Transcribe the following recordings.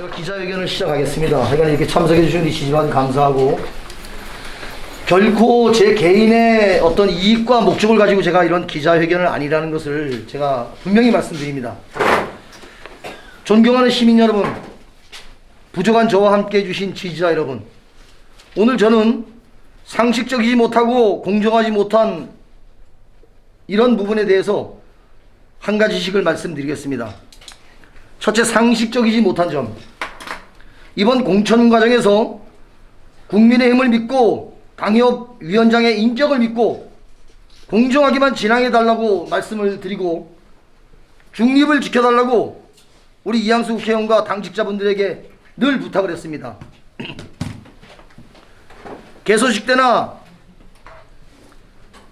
제가 기자회견을 시작하겠습니다. 하여간 이렇게 참석해 주신 우리 지지반 감사하고, 결코 제 개인의 어떤 이익과 목적을 가지고 제가 이런 기자회견을 아니라는 것을 제가 분명히 말씀드립니다. 존경하는 시민 여러분, 부족한 저와 함께 해주신 지지자 여러분, 오늘 저는 상식적이지 못하고 공정하지 못한 이런 부분에 대해서 한 가지씩을 말씀드리겠습니다. 첫째, 상식적이지 못한 점. 이번 공천 과정에서 국민의힘을 믿고 당협위원장의 인격을 믿고 공정하게만 진행해달라고 말씀을 드리고, 중립을 지켜달라고 우리 이양수 국회의원과 당직자분들에게 늘 부탁을 했습니다. 개소식 때나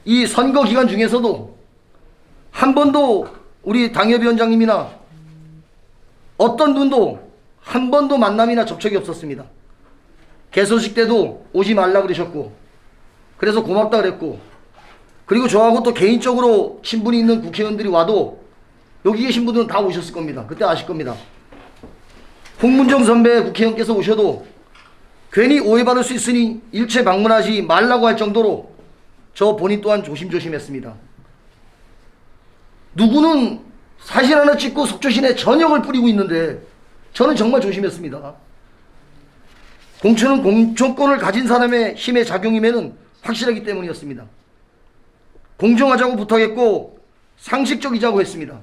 이 선거 기간 중에서도 한 번도 우리 당협위원장님이나 어떤 분도 한 번도 만남이나 접촉이 없었습니다. 개소식 때도 오지 말라 그러셨고, 그래서 고맙다 그랬고, 그리고 저하고 또 개인적으로 친분이 있는 국회의원들이 와도 여기 계신 분들은 다 오셨을 겁니다. 그때 아실 겁니다. 홍문정 선배 국회의원께서 오셔도 괜히 오해받을 수 있으니 일체 방문하지 말라고 할 정도로 저 본인 또한 조심조심했습니다. 누구는 사진 하나 찍고 속초시내 전역을 뿌리고 있는데 저는 정말 조심했습니다. 공천은 공천권을 가진 사람의 힘의 작용임에는 확실하기 때문이었습니다. 공정하자고 부탁했고 상식적이자고 했습니다.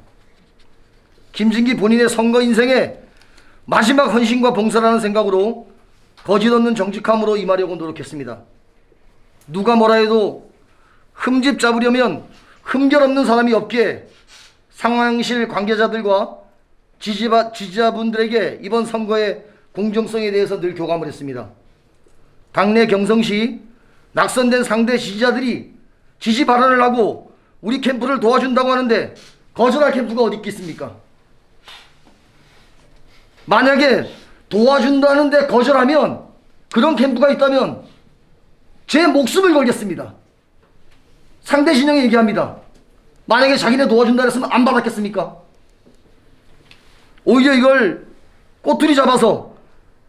김진기 본인의 선거 인생에 마지막 헌신과 봉사라는 생각으로 거짓 없는 정직함으로 임하려고 노력했습니다. 누가 뭐라 해도 흠집 잡으려면 흠결 없는 사람이 없기에 상황실 관계자들과 지지자분들에게 이번 선거의 공정성에 대해서 늘 교감을 했습니다. 당내 경성시 낙선된 상대 지지자들이 지지 발언을 하고 우리 캠프를 도와준다고 하는데 거절할 캠프가 어디 있겠습니까? 만약에 도와준다는데 거절하면, 그런 캠프가 있다면 제 목숨을 걸겠습니다. 상대 진영에 얘기합니다. 만약에 자기네 도와준다 했으면 안 받았겠습니까? 오히려 이걸 꼬투리 잡아서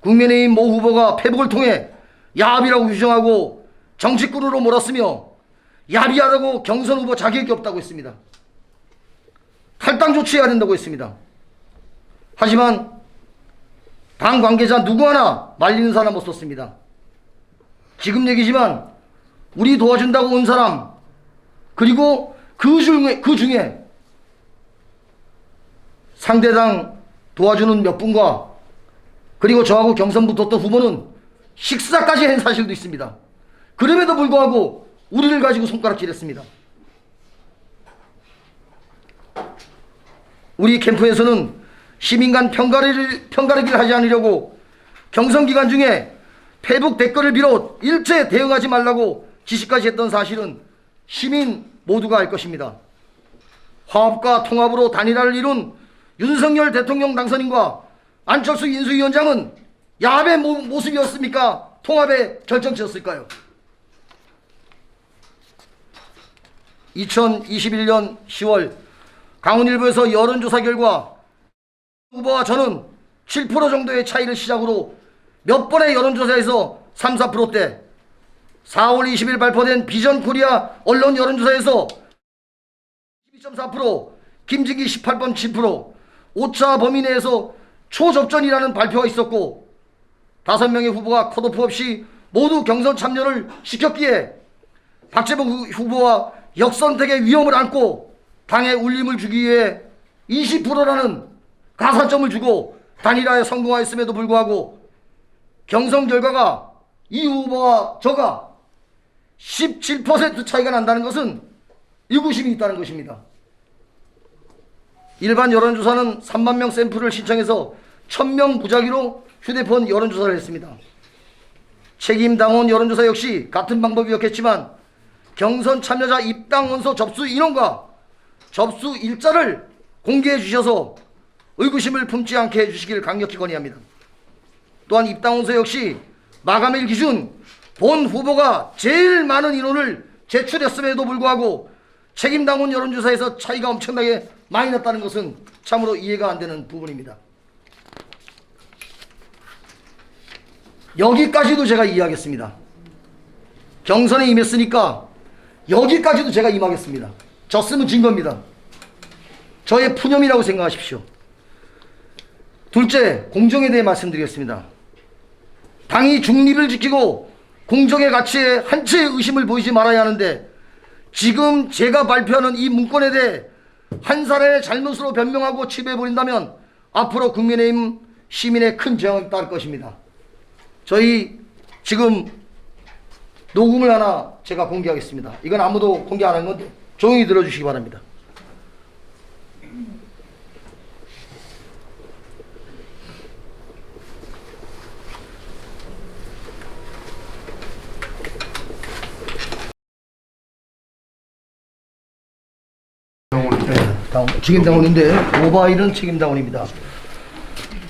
국민의힘 모 후보가 페북을 통해 야합이라고 규정하고 정치꾼으로 몰았으며, 야비하다고 경선 후보 자격이 없다고 했습니다. 탈당 조치해야 된다고 했습니다. 하지만 당 관계자 누구 하나 말리는 사람 없었습니다. 지금 얘기지만 우리 도와준다고 온 사람, 그리고 그 중에 상대당 도와주는 몇 분과 그리고 저하고 경선 붙었던 후보는 식사까지 한 사실도 있습니다. 그럼에도 불구하고 우리를 가지고 손가락질했습니다. 우리 캠프에서는 시민 간 편가르기를 하지 않으려고 경선 기간 중에 페북 댓글을 비롯 일체 대응하지 말라고 지시까지 했던 사실은 시민 모두가 알 것입니다. 화합과 통합으로 단일화를 이룬 윤석열 대통령 당선인과 안철수 인수위원장은 야합의 모습이었습니까? 통합의 결정체였을까요? 2021년 10월 강원일보에서 여론조사 결과 후보와 저는 7% 정도의 차이를 시작으로 몇 번의 여론조사에서 3, 4%대, 4월 20일 발표된 비전코리아 언론 여론조사에서 12.4%, 김진기 18.7%, 오차 범위 내에서 초접전이라는 발표가 있었고, 5명의 후보가 컷오프 없이 모두 경선 참여를 시켰기에 박재범 후보와 역선택의 위험을 안고 당에 울림을 주기 위해 20%라는 가산점을 주고 단일화에 성공하였음에도 불구하고 경선 결과가 이 후보와 저가 17% 차이가 난다는 것은 의구심이 있다는 것입니다. 일반 여론조사는 3만 명 샘플을 신청해서 1000명 무작위로 휴대폰 여론조사를 했습니다. 책임당원 여론조사 역시 같은 방법이었겠지만 경선 참여자 입당 원서 접수 인원과 접수 일자를 공개해 주셔서 의구심을 품지 않게 해주시길 강력히 건의합니다. 또한 입당 원서 역시 마감일 기준 본 후보가 제일 많은 인원을 제출했음에도 불구하고 책임당원 여론조사에서 차이가 엄청나게 많이 났다는 것은 참으로 이해가 안 되는 부분입니다. 여기까지도 제가 이해하겠습니다. 경선에 임했으니까 여기까지도 제가 임하겠습니다. 졌으면 진 겁니다. 저의 푸념이라고 생각하십시오. 둘째, 공정에 대해 말씀드리겠습니다. 당이 중립을 지키고 공정의 가치에 한치의 의심을 보이지 말아야 하는데, 지금 제가 발표하는 이 문건에 대해 한 사람의 잘못으로 변명하고 치부해버린다면 앞으로 국민의힘 시민의 큰 저항이 따를 것입니다. 저희 지금 녹음을 하나 제가 공개하겠습니다. 이건 아무도 공개 안 한 건데 조용히 들어주시기 바랍니다. 책임당원인데 모바일은 책임당원입니다.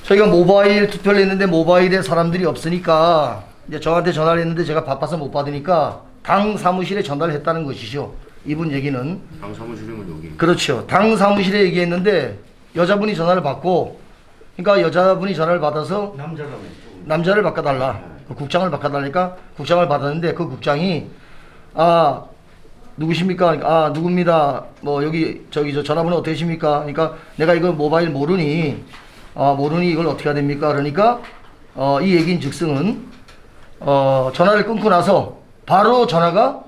저희가 모바일 투표를 했는데 모바일에 사람들이 없으니까 이제 저한테 전화를 했는데 제가 바빠서 못 받으니까 당 사무실에 전화를 했다는 것이죠. 이분 얘기는. 당 사무실은 여기. 그렇죠. 당 사무실에 얘기했는데 여자분이 전화를 받고, 그러니까 여자분이 전화를 받아서 남자를 바꿔달라. 그 국장을 바꿔달라니까 국장을 받았는데 그 국장이 누구십니까? 그러니까 누굽니다. 뭐 여기 저기 저 전화번호 어떻게 되십니까? 그러니까 내가 이거 모바일 모르니 이걸 어떻게 해야 됩니까? 그러니까 이 얘기인 즉승은 전화를 끊고 나서 바로 전화가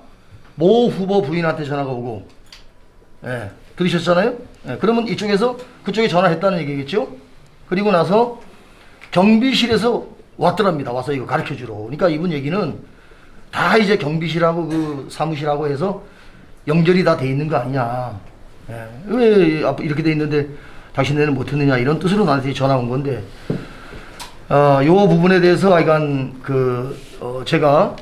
모 후보 부인한테 전화가 오고, 예, 들으셨잖아요? 예, 그러면 이쪽에서 그쪽에 전화했다는 얘기겠죠? 그리고 나서 경비실에서 왔더랍니다. 와서 이거 가르쳐 주러. 그러니까 이분 얘기는 다 이제 경비실하고 그 사무실하고 해서 연결이 다 돼 있는 거 아니냐. 예, 왜 이렇게 돼 있는데 당신네는 못 듣느냐, 이런 뜻으로 나한테 전화 온 건데, 요 부분에 대해서 하여간 제가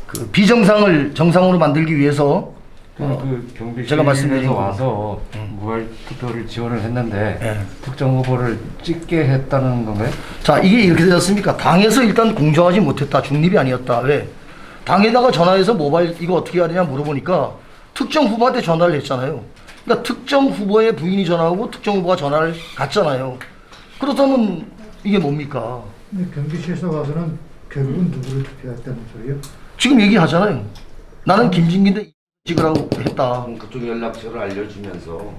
그 비정상을 정상으로 만들기 위해서 그 경비실에서 제가 말씀드린 와서 모바일 투표를 지원을 했는데 예. 특정 후보를 찍게 했다는 건가요? 자, 이게 이렇게 되지 않습니까? 당에서 일단 공정하지 못했다. 중립이 아니었다. 왜? 당에다가 전화해서 모바일 이거 어떻게 해야 되냐 물어보니까 특정 후보한테 전화를 했잖아요. 그러니까 특정 후보의 부인이 전화하고 특정 후보가 전화를 갔잖아요. 그렇다면 이게 뭡니까? 근데 경비실에서 와서는 결국은 누구를 투표했다는 소리요? 지금 얘기하잖아요. 나는 김진기인데 찍으라고 했다. 그쪽 연락처를 알려주면서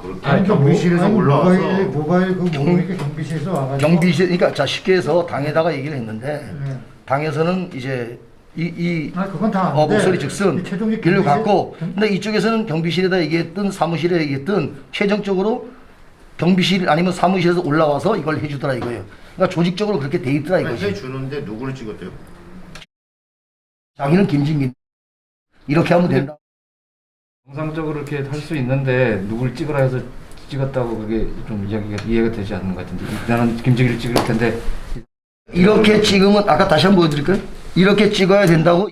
그렇게 아니 경비실에서 올라와서 모바일 그 모르니까 경비실에서 와가지고 경비실, 그러니까 자 쉽게 해서 당에다가 얘기를 했는데 네. 당에서는 이제 그건 다 아는데 목소리 즉슨 최종적 일로 경비실- 갔고, 근데 이쪽에서는 경비실에다 얘기했든 사무실에 얘기했든 최종적으로 경비실 아니면 사무실에서 올라와서 이걸 해주더라 이거예요. 그러니까 조직적으로 그렇게 돼 있더라 이거지. 해주는데 누구를 찍었대요? 자기는 김진기 이렇게 하면 된다. 정상적으로 이렇게 할 수 있는데 누굴 찍으라 해서 찍었다고 그게 좀 이해가 되지 않는 것 같은데, 나는 김정일을 찍을 텐데 이렇게 찍으면 아까 다시 한번 보여드릴까요? 이렇게 찍어야 된다고.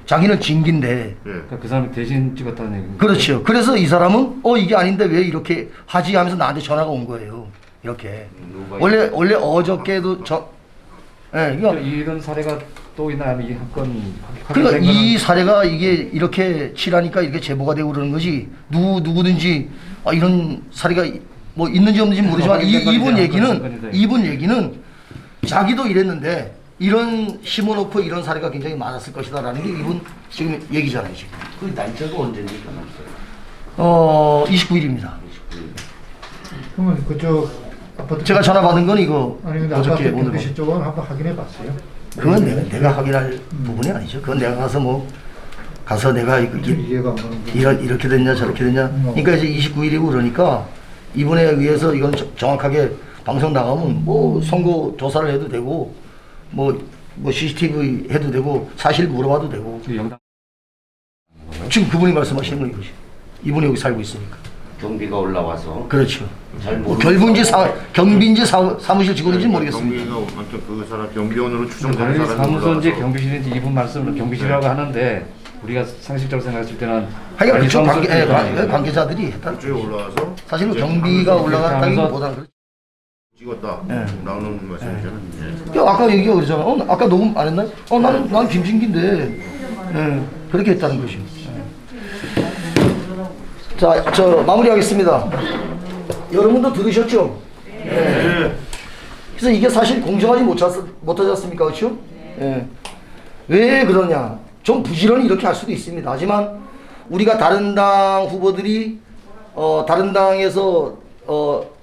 자기는 진기인데. 예. 그러니까 그 사람이 대신 찍었다는 얘기인가요? 그렇죠. 그래서 이 사람은 이게 아닌데 왜 이렇게 하지 하면서 나한테 전화가 온 거예요. 이렇게. 원래 어저께도 그러니까 이런 사례가 또 있나, 아니면 이 한건 그러니까 이 사례가 이게 이렇게 칠하니까 이렇게 제보가 되고 그러는 거지. 누구든지 이런 사례가 뭐 있는지 없는지 모르지만 이분 얘기는 자기도 이랬는데 이런 심어놓고 이런 사례가 굉장히 많았을 것이다라는 게 이분 지금 얘기잖아요 지금. 그 날짜가 언제입니까? 날짜? 29일입니다. 그러면 그쪽 아파트 제가 전화 받은 건 이거 아니 근데 어저께 아파트 오늘 경비실 쪽은 한번 확인해 봤어요? 그건 내가 확인할 부분이 아니죠. 그건 내가 가서 내가 좀 이해가 안 가는 거. 이렇게 됐냐 저렇게 됐냐. 그러니까 이제 29일이고 그러니까 이분에 의해서 이건 정확하게 방송 나가면 뭐 선거 조사를 해도 되고 뭐 CCTV 해도 되고 사실 물어봐도 되고. 영당 지금 그분이 말씀하시는 건 이거지. 이분이 여기 살고 있으니까. 경비가 올라와서 그렇죠. 잘 뭐 모르는 경비인지 사무실 직원인지 모르겠습니다. 경비가 아무튼 그 사람 경비원으로 추정되는 당연히 사람이 사무소인지 올라와서 경비실인지 이분 말씀을 경비실이라고 하는데, 우리가 상식적으로 생각했을 때는 하여간 그쪽 사무소인지 관계자들이 했다. 그쪽에 올라와서 사실은 이제 경비가 하면서 올라갔다기보다는 찍었다 예. 나오는 말씀이잖아요. 아까 얘기가 그러잖아. 아까 녹음 안 했나요? 난 김진기인데. 예, 그렇게 했다는 것이요. 자, 마무리하겠습니다. 여러분도 들으셨죠? 예. 그래서 이게 사실 공정하지 못하지 않습니까? 그렇죠? 예. 왜 그러냐? 좀 부지런히 이렇게 할 수도 있습니다. 하지만 우리가 다른 당 후보들이 다른 당에서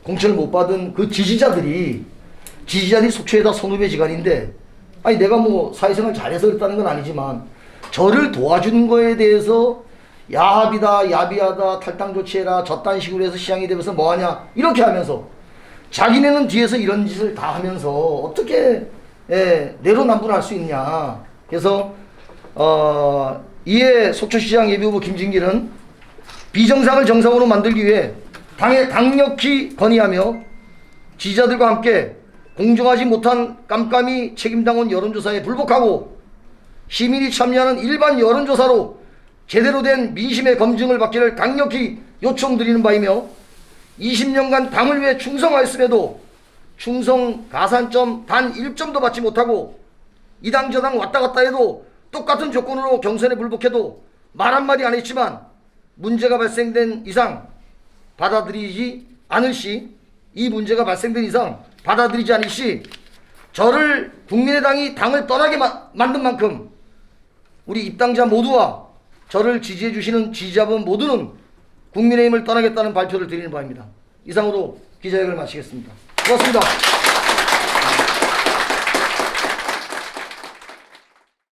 공천을 못 받은 그 지지자들이 속초에 다 선후배지간인데, 아니 내가 뭐 사회생활 잘해서 그랬다는 건 아니지만 저를 도와준 거에 대해서 야합이다, 야비하다, 탈당 조치해라, 저딴 식으로 해서 시장이 되면서 뭐하냐 이렇게 하면서 자기네는 뒤에서 이런 짓을 다 하면서 어떻게 내로남불할 수 있냐. 그래서 이에 속초시장 예비후보 김진길은 비정상을 정상으로 만들기 위해 당에 강력히 건의하며 지지자들과 함께 공정하지 못한 깜깜이 책임당원 여론조사에 불복하고 시민이 참여하는 일반 여론조사로 제대로 된 민심의 검증을 받기를 강력히 요청드리는 바이며 20년간 당을 위해 충성하였음에도 충성 가산점 단 1점도 받지 못하고 이 당 저 당 왔다 갔다 해도 똑같은 조건으로 경선에 불복해도 말 한마디 안 했지만 문제가 발생된 이상 받아들이지 않을 시, 이 문제가 발생된 이상 받아들이지 않을 시 저를 국민의당이 당을 떠나게 만든 만큼 우리 입당자 모두와 저를 지지해 주시는 지지자분 모두는 국민의힘을 떠나겠다는 발표를 드리는 바입니다. 이상으로 기자회견을 마치겠습니다. 고맙습니다.